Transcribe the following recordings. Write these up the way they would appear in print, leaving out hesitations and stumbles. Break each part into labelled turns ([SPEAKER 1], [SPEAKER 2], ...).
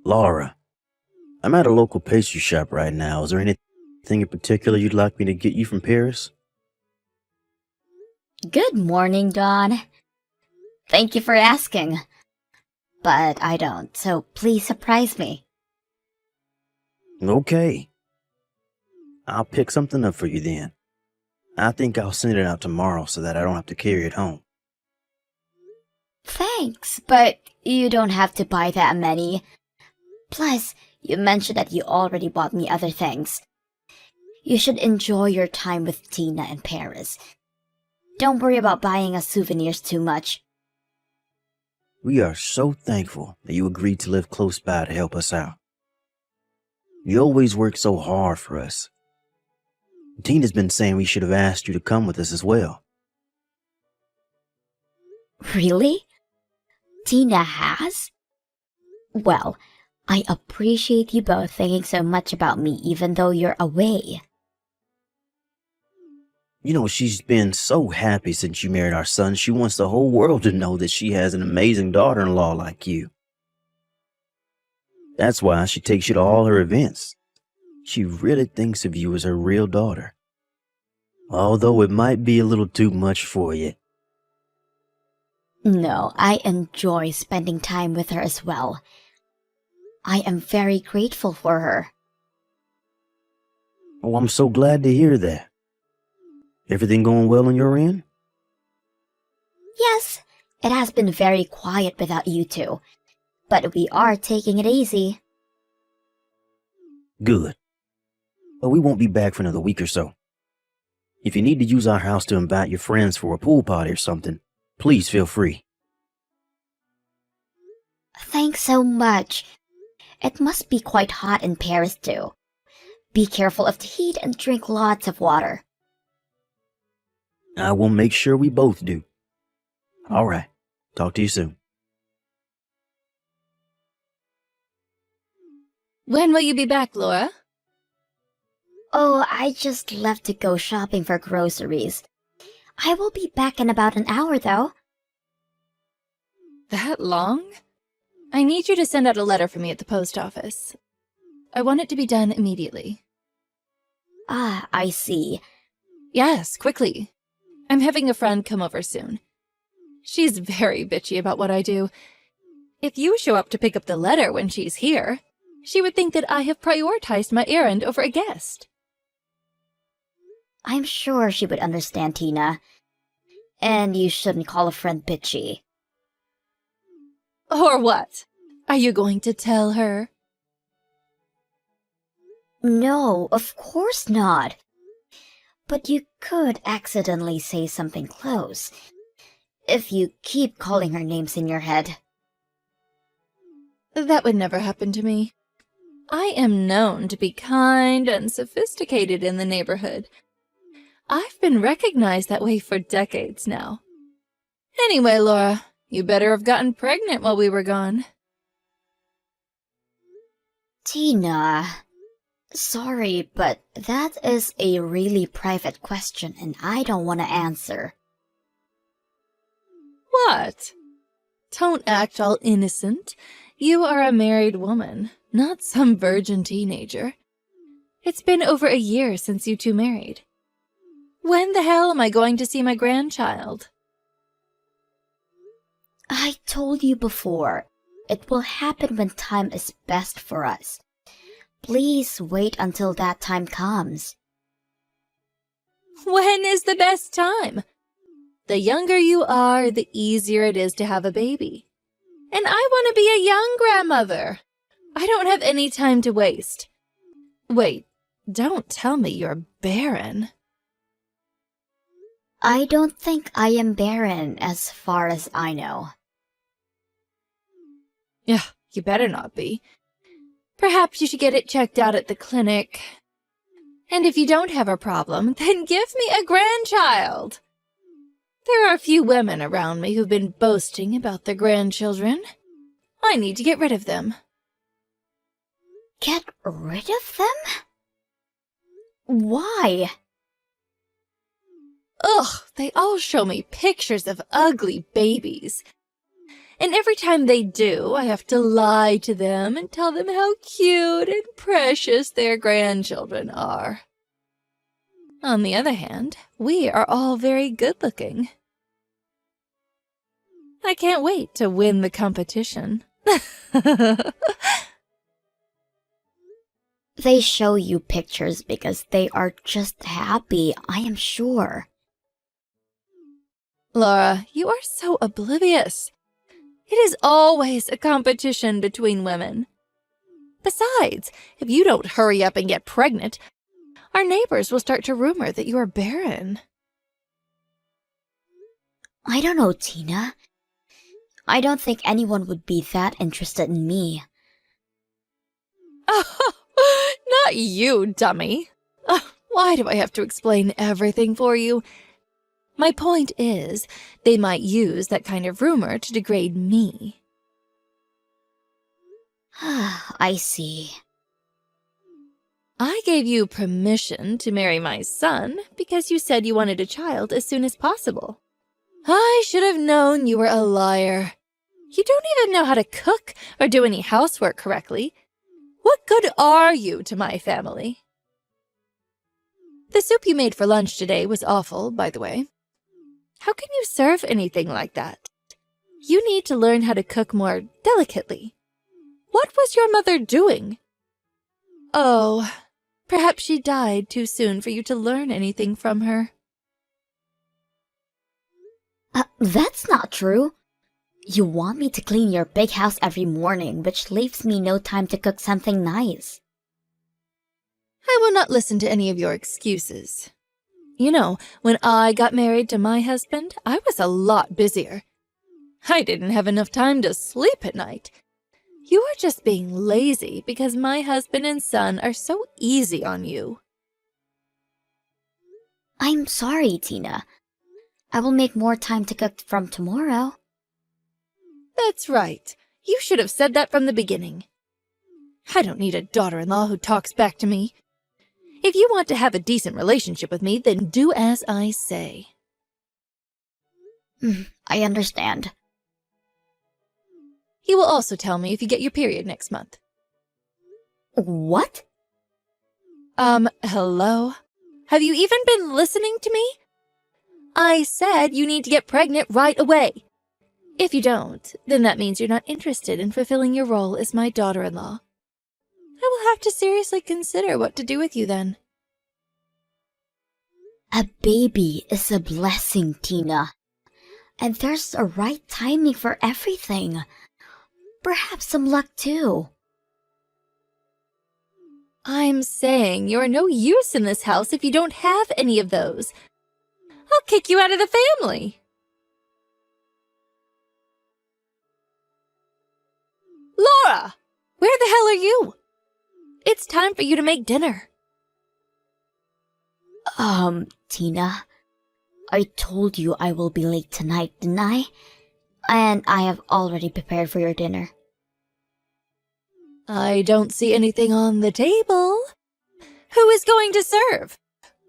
[SPEAKER 1] Laura, I'm at a local pastry shop right now. Is there anything in particular you'd like me to get you from Paris?
[SPEAKER 2] Good morning, Dawn. Thank you for asking. But I don't, so please surprise me.
[SPEAKER 1] Okay. I'll pick something up for you then. I think I'll send it out tomorrow so that I don't have to carry it home.
[SPEAKER 2] Thanks, but you don't have to buy that many. Plus, you mentioned that you already bought me other things. You should enjoy your time with Tina in Paris. Don't worry about buying us souvenirs too much.
[SPEAKER 1] We are so thankful that you agreed to live close by to help us out. You always work so hard for us. Tina's been saying we should have asked you to come with us as well.
[SPEAKER 2] Really? Tina has? Well, I appreciate you both thinking so much about me even though you're away.
[SPEAKER 1] You know, she's been so happy since you married our son. She wants the whole world to know that she has an amazing daughter-in-law like you. That's why she takes you to all her events. She really thinks of you as her real daughter. Although it might be a little too much for you.
[SPEAKER 2] No, I enjoy spending time with her as well. I am very grateful for her.
[SPEAKER 1] Oh, I'm so glad to hear that. Everything going well on your end?
[SPEAKER 2] Yes, it has been very quiet without you two, but we are taking it easy.
[SPEAKER 1] Good. But we won't be back for another week or so. If you need to use our house to invite your friends for a pool party or something, please feel free.
[SPEAKER 2] Thanks so much. It must be quite hot in Paris too. Be careful of the heat and drink lots of water.
[SPEAKER 1] I will make sure we both do. All right. Talk to you soon.
[SPEAKER 3] When will you be back, Laura?
[SPEAKER 2] Oh, I just left to go shopping for groceries. I will be back in about an hour, though.
[SPEAKER 3] That long? I need you to send out a letter for me at the post office. I want it to be done immediately.
[SPEAKER 2] Ah, I see.
[SPEAKER 3] Yes, quickly. I'm having a friend come over soon. She's very bitchy about what I do. If you show up to pick up the letter when she's here, she would think that I have prioritized my errand over a guest.
[SPEAKER 2] I'm sure she would understand, Tina. And you shouldn't call a friend bitchy.
[SPEAKER 3] Or what? Are you going to tell her?
[SPEAKER 2] No, of course not. But you could accidentally say something close, if you keep calling her names in your head.
[SPEAKER 3] That would never happen to me. I am known to be kind and sophisticated in the neighborhood. I've been recognized that way for decades now. Anyway, Laura, you better have gotten pregnant while we were gone.
[SPEAKER 2] Tina, sorry, but that is a really private question and I don't want to answer.
[SPEAKER 3] What? Don't act all innocent. You are a married woman, not some virgin teenager. It's been over a year since you two married. When the hell am I going to see my grandchild?
[SPEAKER 2] I told you before, it will happen when time is best for us. Please wait until that time comes.
[SPEAKER 3] When is the best time? The younger you are, the easier it is to have a baby. And I want to be a young grandmother. I don't have any time to waste. Wait, don't tell me you're barren.
[SPEAKER 2] I don't think I am barren as far as I know.
[SPEAKER 3] Yeah, you better not be. Perhaps you should get it checked out at the clinic. And if you don't have a problem, then give me a grandchild. There are a few women around me who've been boasting about their grandchildren. I need to get rid of them.
[SPEAKER 2] Get rid of them? Why?
[SPEAKER 3] Ugh, they all show me pictures of ugly babies. And every time they do, I have to lie to them and tell them how cute and precious their grandchildren are. On the other hand, we are all very good-looking. I can't wait to win the competition.
[SPEAKER 2] They show you pictures because they are just happy, I am sure.
[SPEAKER 3] Laura, you are so oblivious. It is always a competition between women. Besides, if you don't hurry up and get pregnant, our neighbors will start to rumor that you are barren.
[SPEAKER 2] I don't know, Tina. I don't think anyone would be that interested in me.
[SPEAKER 3] Oh, not you, dummy. Why do I have to explain everything for you? My point is, they might use that kind of rumor to degrade me.
[SPEAKER 2] I see.
[SPEAKER 3] I gave you permission to marry my son because you said you wanted a child as soon as possible. I should have known you were a liar. You don't even know how to cook or do any housework correctly. What good are you to my family? The soup you made for lunch today was awful, by the way. How can you serve anything like that? You need to learn how to cook more delicately. What was your mother doing? Oh, perhaps she died too soon for you to learn anything from her.
[SPEAKER 2] That's not true. You want me to clean your big house every morning, which leaves me no time to cook something nice.
[SPEAKER 3] I will not listen to any of your excuses. You know, when I got married to my husband, I was a lot busier. I didn't have enough time to sleep at night. You are just being lazy because my husband and son are so easy on you.
[SPEAKER 2] I'm sorry, Tina. I will make more time to cook from tomorrow.
[SPEAKER 3] That's right. You should have said that from the beginning. I don't need a daughter-in-law who talks back to me. If you want to have a decent relationship with me, then do as I say.
[SPEAKER 2] I understand.
[SPEAKER 3] You will also tell me if you get your period next month.
[SPEAKER 2] What?
[SPEAKER 3] Hello? Have you even been listening to me? I said you need to get pregnant right away. If you don't, then that means you're not interested in fulfilling your role as my daughter-in-law. I will have to seriously consider what to do with you then.
[SPEAKER 2] A baby is a blessing, Tina. And there's a right timing for everything. Perhaps some luck too.
[SPEAKER 3] I'm saying you're no use in this house if you don't have any of those. I'll kick you out of the family. Laura! Where the hell are you? It's time for you to make dinner.
[SPEAKER 2] Tina, I told you I will be late tonight, didn't I? And I have already prepared for your dinner.
[SPEAKER 3] I don't see anything on the table. Who is going to serve?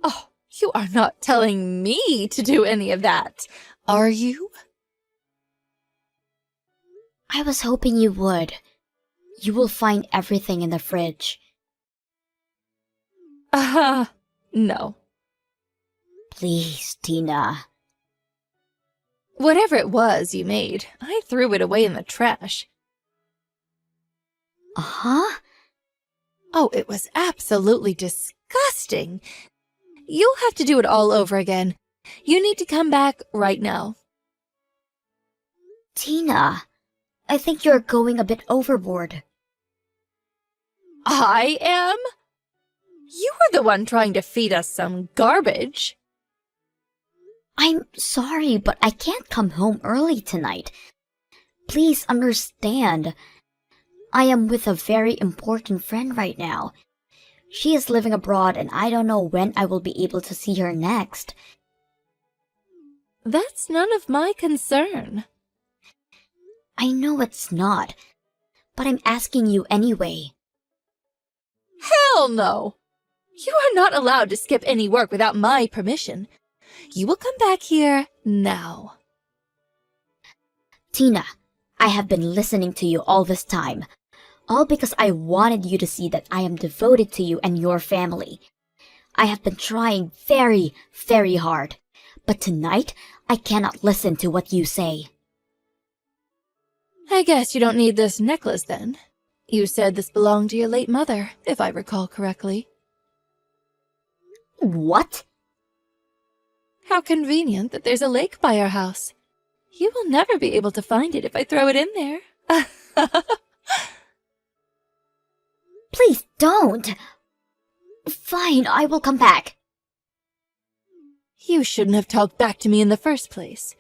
[SPEAKER 3] Oh, you are not telling me to do any of that, are you?
[SPEAKER 2] I was hoping you would. You will find everything in the fridge.
[SPEAKER 3] No.
[SPEAKER 2] Please, Tina.
[SPEAKER 3] Whatever it was you made, I threw it away in the trash.
[SPEAKER 2] Uh-huh?
[SPEAKER 3] Oh, it was absolutely disgusting. You'll have to do it all over again. You need to come back right now.
[SPEAKER 2] Tina, I think you're going a bit overboard.
[SPEAKER 3] I am? You were the one trying to feed us some garbage.
[SPEAKER 2] I'm sorry, but I can't come home early tonight. Please understand. I am with a very important friend right now. She is living abroad and I don't know when I will be able to see her next.
[SPEAKER 3] That's none of my concern.
[SPEAKER 2] I know it's not, but I'm asking you anyway.
[SPEAKER 3] Hell no! You are not allowed to skip any work without my permission. You will come back here now.
[SPEAKER 2] Tina, I have been listening to you all this time, all because I wanted you to see that I am devoted to you and your family. I have been trying very, very hard, but tonight I cannot listen to what you say.
[SPEAKER 3] I guess you don't need this necklace then. You said this belonged to your late mother, if I recall correctly.
[SPEAKER 2] What?
[SPEAKER 3] How convenient that there's a lake by our house. You will never be able to find it if I throw it in there.
[SPEAKER 2] Please don't. Fine, I will come back.
[SPEAKER 3] You shouldn't have talked back to me in the first place.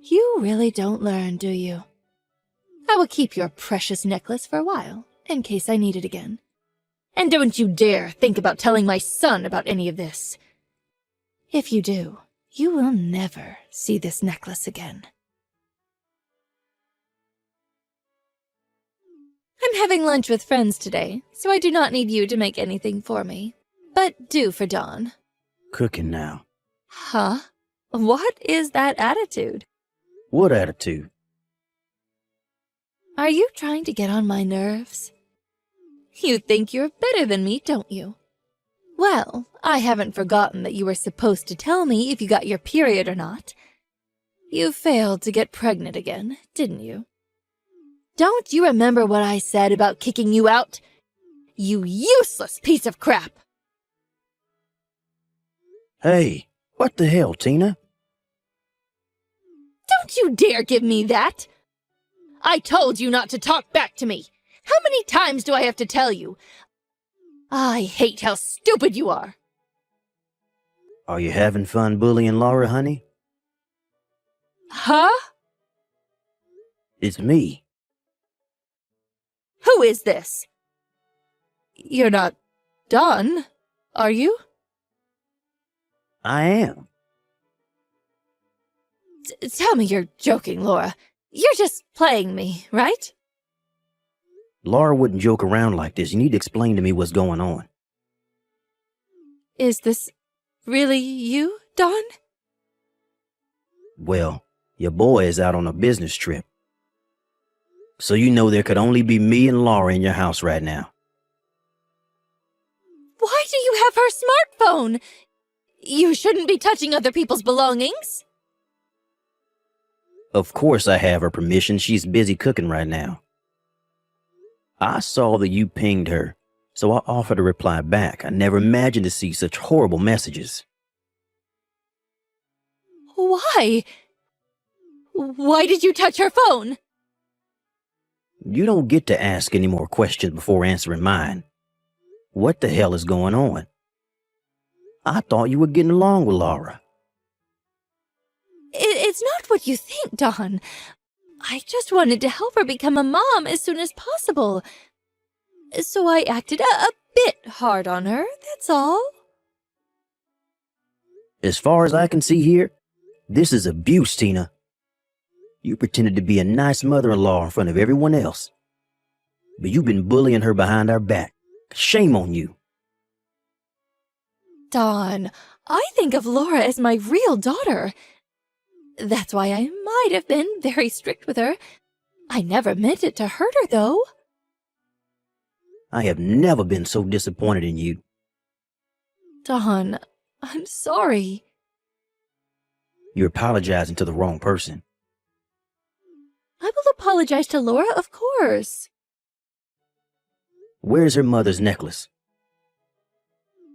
[SPEAKER 3] You really don't learn, do you? I will keep your precious necklace for a while, in case I need it again. And don't you dare think about telling my son about any of this. If you do, you will never see this necklace again. I'm having lunch with friends today, so I do not need you to make anything for me. But do for Dawn.
[SPEAKER 1] Cooking now.
[SPEAKER 3] Huh? What is that attitude?
[SPEAKER 1] What attitude?
[SPEAKER 3] Are you trying to get on my nerves? You think you're better than me, don't you? Well, I haven't forgotten that you were supposed to tell me if you got your period or not. You failed to get pregnant again, didn't you? Don't you remember what I said about kicking you out? You useless piece of crap!
[SPEAKER 1] Hey, what the hell, Tina?
[SPEAKER 3] Don't you dare give me that! I told you not to talk back to me! How many times do I have to tell you? I hate how stupid you are!
[SPEAKER 1] Are you having fun bullying Laura, honey?
[SPEAKER 3] Huh?
[SPEAKER 1] It's me.
[SPEAKER 3] Who is this? You're not Dawn, are you?
[SPEAKER 1] I am.
[SPEAKER 3] Tell me you're joking, Laura. You're just playing me, right?
[SPEAKER 1] Laura wouldn't joke around like this. You need to explain to me what's going on.
[SPEAKER 3] Is this really you, Dawn?
[SPEAKER 1] Well, your boy is out on a business trip. So you know there could only be me and Laura in your house right now.
[SPEAKER 3] Why do you have her smartphone? You shouldn't be touching other people's belongings.
[SPEAKER 1] Of course I have her permission. She's busy cooking right now. I saw that you pinged her, so I offered to reply back. I never imagined to see such horrible messages.
[SPEAKER 3] Why? Why did you touch her phone?
[SPEAKER 1] You don't get to ask any more questions before answering mine. What the hell is going on? I thought you were getting along with Laura.
[SPEAKER 3] It's not what you think, Dawn. I just wanted to help her become a mom as soon as possible. So I acted a bit hard on her, that's all.
[SPEAKER 1] As far as I can see here, this is abuse, Tina. You pretended to be a nice mother-in-law in front of everyone else. But you've been bullying her behind our back. Shame on you.
[SPEAKER 3] Dawn, I think of Laura as my real daughter. That's why I might have been very strict with her. I never meant it to hurt her, though.
[SPEAKER 1] I have never been so disappointed in you.
[SPEAKER 3] Dawn, I'm sorry.
[SPEAKER 1] You're apologizing to the wrong person.
[SPEAKER 3] I will apologize to Laura, of course.
[SPEAKER 1] Where's her mother's necklace?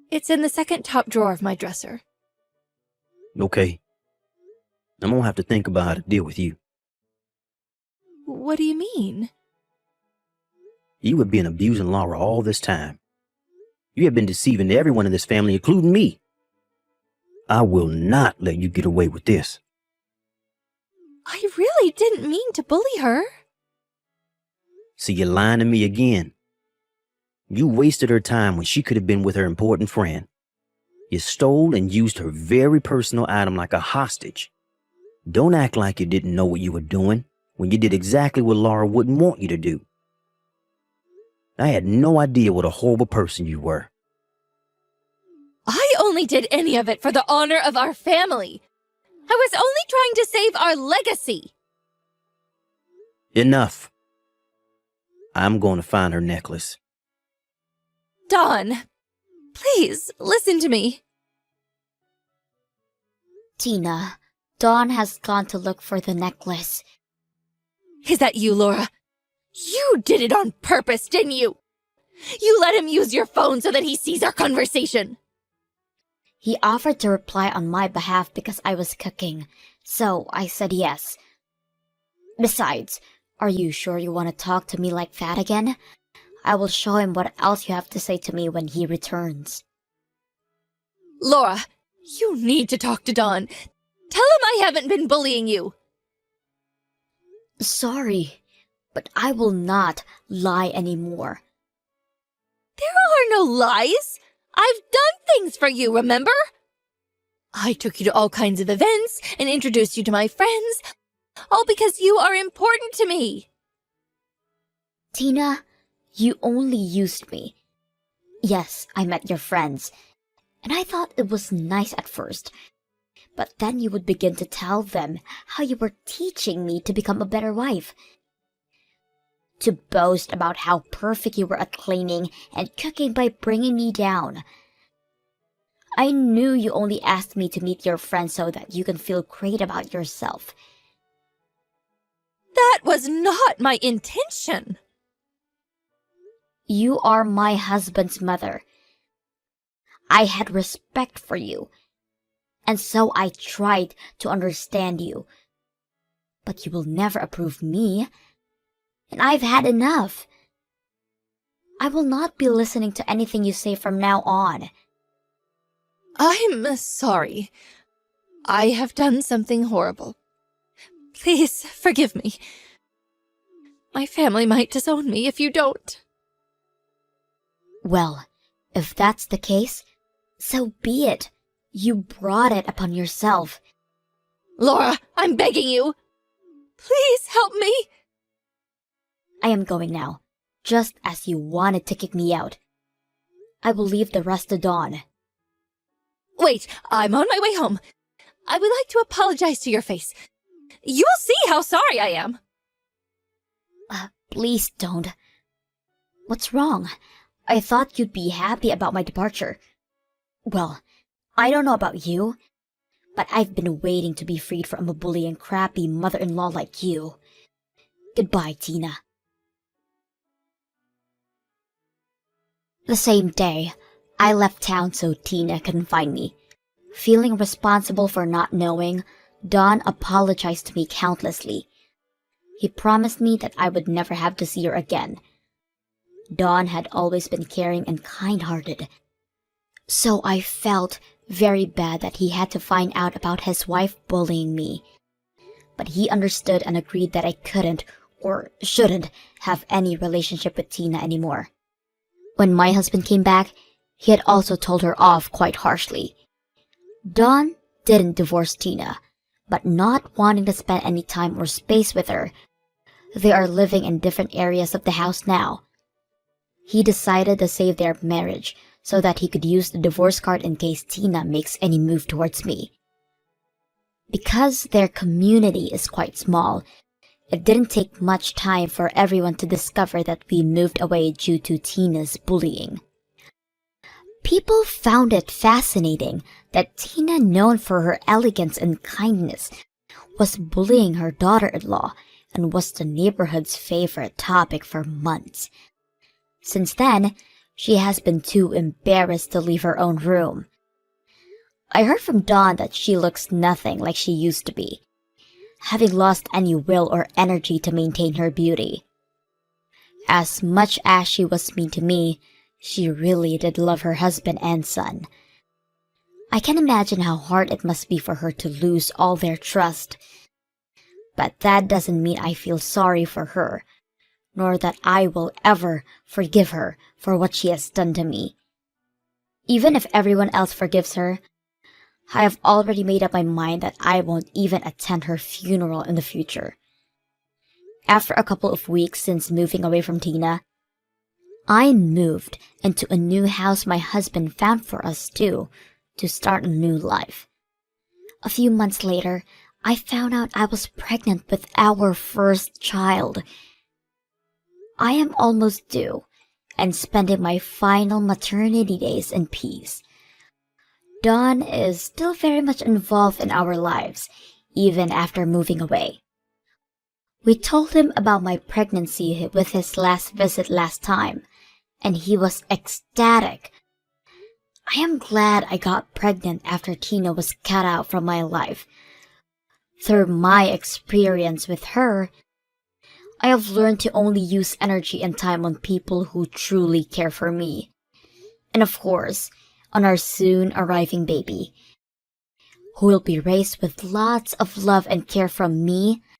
[SPEAKER 3] It's in the second top drawer of my dresser.
[SPEAKER 1] Okay. I'm gonna have to think about how to deal with you.
[SPEAKER 3] What do you mean?
[SPEAKER 1] You have been abusing Laura all this time. You have been deceiving everyone in this family, including me. I will not let you get away with this.
[SPEAKER 3] I really didn't mean to bully her.
[SPEAKER 1] See, you're lying to me again. You wasted her time when she could have been with her important friend. You stole and used her very personal item like a hostage. Don't act like you didn't know what you were doing when you did exactly what Laura wouldn't want you to do. I had no idea what a horrible person you were.
[SPEAKER 3] I only did any of it for the honor of our family. I was only trying to save our legacy.
[SPEAKER 1] Enough. I'm going to find her necklace.
[SPEAKER 3] Dawn, please, listen to me.
[SPEAKER 2] Tina, Dawn has gone to look for the necklace.
[SPEAKER 3] Is that you, Laura? You did it on purpose, didn't you? You let him use your phone so that he sees our conversation.
[SPEAKER 2] He offered to reply on my behalf because I was cooking, so I said yes. Besides, are you sure you want to talk to me like that again? I will show him what else you have to say to me when he returns.
[SPEAKER 3] Laura, you need to talk to Dawn. Tell him I haven't been bullying you.
[SPEAKER 2] Sorry, but I will not lie anymore.
[SPEAKER 3] There are no lies. I've done things for you, remember? I took you to all kinds of events and introduced you to my friends, all because you are important to me.
[SPEAKER 2] Tina, you only used me. Yes, I met your friends, and I thought it was nice at first. But then you would begin to tell them how you were teaching me to become a better wife. To boast about how perfect you were at cleaning and cooking by bringing me down. I knew you only asked me to meet your friends so that you can feel great about yourself.
[SPEAKER 3] That was not my intention.
[SPEAKER 2] You are my husband's mother. I had respect for you, and so I tried to understand you. But you will never approve me, and I've had enough. I will not be listening to anything you say from now on.
[SPEAKER 3] I'm sorry. I have done something horrible. Please forgive me. My family might disown me if you don't.
[SPEAKER 2] Well, if that's the case, so be it. You brought it upon yourself.
[SPEAKER 3] Laura, I'm begging you. Please help me.
[SPEAKER 2] I am going now, just as you wanted to kick me out. I will leave the rest to Dawn.
[SPEAKER 3] Wait, I'm on my way home. I would like to apologize to your face. You'll see how sorry I am.
[SPEAKER 2] Please don't. What's wrong? I thought you'd be happy about my departure. Well, I don't know about you, but I've been waiting to be freed from a bully and crappy mother-in-law like you. Goodbye, Tina. The same day, I left town so Tina couldn't find me. Feeling responsible for not knowing, Don apologized to me countlessly. He promised me that I would never have to see her again. Don had always been caring and kind-hearted, so I felt very bad that he had to find out about his wife bullying me. But he understood and agreed that I couldn't or shouldn't have any relationship with Tina anymore. When my husband came back, he had also told her off quite harshly. Don didn't divorce Tina, but not wanting to spend any time or space with her, they are living in different areas of the house now. He decided to save their marriage so that he could use the divorce card in case Tina makes any move towards me. Because their community is quite small, it didn't take much time for everyone to discover that we moved away due to Tina's bullying. People found it fascinating that Tina, known for her elegance and kindness, was bullying her daughter-in-law and was the neighborhood's favorite topic for months. Since then, she has been too embarrassed to leave her own room. I heard from Dawn that she looks nothing like she used to be, having lost any will or energy to maintain her beauty. As much as she was mean to me, she really did love her husband and son. I can imagine how hard it must be for her to lose all their trust. But that doesn't mean I feel sorry for her, nor that I will ever forgive her for what she has done to me. Even if everyone else forgives her, I have already made up my mind that I won't even attend her funeral in the future. After a couple of weeks since moving away from Tina, I moved into a new house my husband found for us too, to start a new life. A few months later, I found out I was pregnant with our first child. I am almost due and spending my final maternity days in peace. Don is still very much involved in our lives, even after moving away. We told him about my pregnancy with his last visit last time, and he was ecstatic. I am glad I got pregnant after Tina was cut out from my life. Through my experience with her, I have learned to only use energy and time on people who truly care for me. And of course, on our soon arriving baby, who will be raised with lots of love and care from me